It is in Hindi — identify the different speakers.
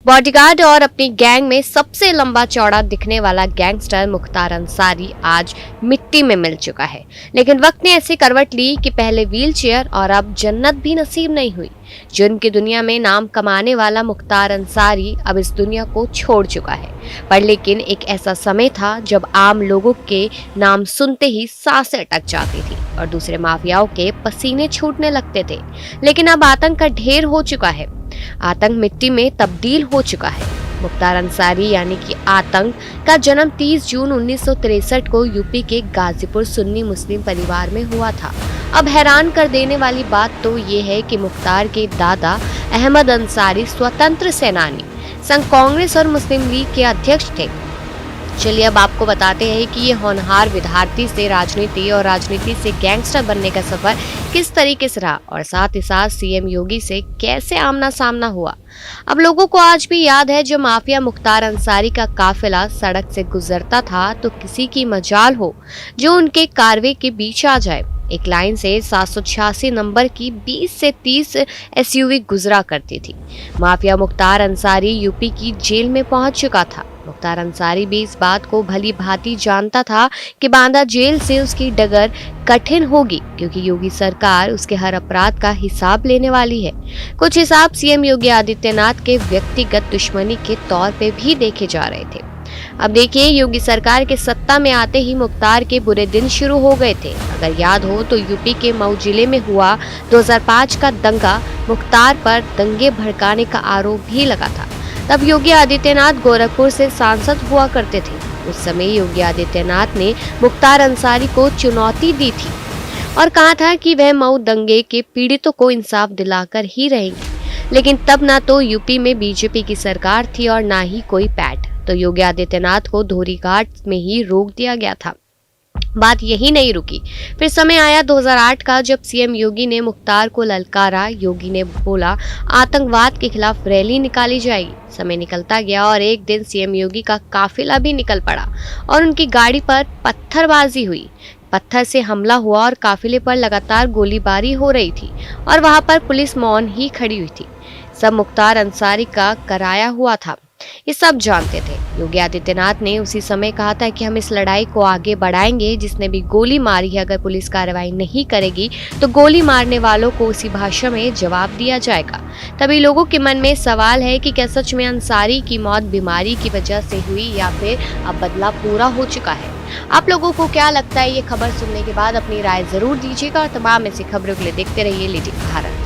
Speaker 1: बॉडीगार्ड और अपनी गैंग में सबसे लंबा चौड़ा दिखने वाला गैंगस्टर मुख्तार अंसारी आज मिट्टी में मिल चुका है। लेकिन वक्त ने ऐसी करवट ली कि पहले व्हीलचेयर और अब जन्नत भी नसीब नहीं हुई। जुर्म की दुनिया में नाम कमाने वाला मुख्तार अंसारी अब इस दुनिया को छोड़ चुका है। पर लेकिन एक ऐसा समय था जब आम लोगों के नाम सुनते ही सांसें अटक जाती थी और दूसरे माफियाओं के पसीने छूटने लगते थे। लेकिन अब आतंक का ढेर हो चुका है, आतंक मिट्टी में तब्दील हो चुका है। मुख्तार अंसारी यानी कि आतंक का जन्म 30 जून 1963 को यूपी के गाजीपुर सुन्नी मुस्लिम परिवार में हुआ था। अब हैरान कर देने वाली बात तो ये है कि मुख्तार के दादा अहमद अंसारी स्वतंत्र सेनानी, संघ कांग्रेस और मुस्लिम लीग के अध्यक्ष थे। चलिए अब आपको बताते हैं कि ये होनहार विद्यार्थी से राजनीति और राजनीति से गैंगस्टर बनने का सफर किस तरीके से रहा और साथ ही साथ सीएम योगी से कैसे आमना सामना हुआ। अब लोगों को आज भी याद है जब माफिया मुख्तार अंसारी का काफिला सड़क से गुजरता था तो किसी की मजाल हो जो उनके कारवे के बीच आ जाए। एक लाइन से 786 नंबर की 20 से 30 एसयूवी गुजरा करती थी। माफिया मुख्तार अंसारी यूपी की जेल में पहुंच चुका था। मुख्तार अंसारी भी इस बात को भली भांति जानता था कि बांदा जेल से उसकी डगर कठिन होगी, क्योंकि योगी सरकार उसके हर अपराध का हिसाब लेने वाली है। कुछ हिसाब सीएम योगी आदित्यनाथ के व्यक्तिगत दुश्मनी के तौर पे भी देखे जा रहे थे। अब देखिए, योगी सरकार के सत्ता में आते ही मुख्तार के बुरे दिन शुरू हो गए थे। अगर याद हो तो यूपी के मऊ जिले में हुआ 2005 का दंगा, मुख्तार पर दंगे भड़काने का आरोप भी लगा था। तब योगी आदित्यनाथ गोरखपुर से सांसद हुआ करते थे। उस समय योगी आदित्यनाथ ने मुख्तार अंसारी को चुनौती दी थी और कहा था कि वह मऊ दंगे के पीड़ितों को इंसाफ दिलाकर ही रहेंगे। लेकिन तब ना तो यूपी में बीजेपी की सरकार थी और ना ही कोई पैठ, तो योगी आदित्यनाथ को धोरीघाट में ही रोक दिया गया था। बात यही नहीं रुकी। फिर समय आया 2008 का, जब सीएम योगी ने मुख्तार को ललकारा। योगी ने बोला आतंकवाद के खिलाफ रैली निकाली जाएगी। समय निकलता गया और एक दिन सीएम योगी का काफिला भी निकल पड़ा और उनकी गाड़ी पर पत्थरबाजी हुई। पत्थर से हमला हुआ और काफिले पर लगातार गोलीबारी हो रही थी और वहां पर पुलिस मौन ही खड़ी हुई थी। सब मुख्तार अंसारी का कराया हुआ था, ये सब जानते थे। योगी आदित्यनाथ ने उसी समय कहा था कि हम इस लड़ाई को आगे बढ़ाएंगे। जिसने भी गोली मारी है, अगर पुलिस कार्रवाई नहीं करेगी तो गोली मारने वालों को उसी भाषा में जवाब दिया जाएगा। तभी लोगों के मन में सवाल है कि क्या सच में अंसारी की मौत बीमारी की वजह से हुई या फिर अब बदला पूरा हो चुका है। आप लोगों को क्या लगता है? ये खबर सुनने के बाद अपनी राय जरूर दीजिएगा और तमाम ऐसी खबरों के लिए देखते रहिए लिटिल भारत।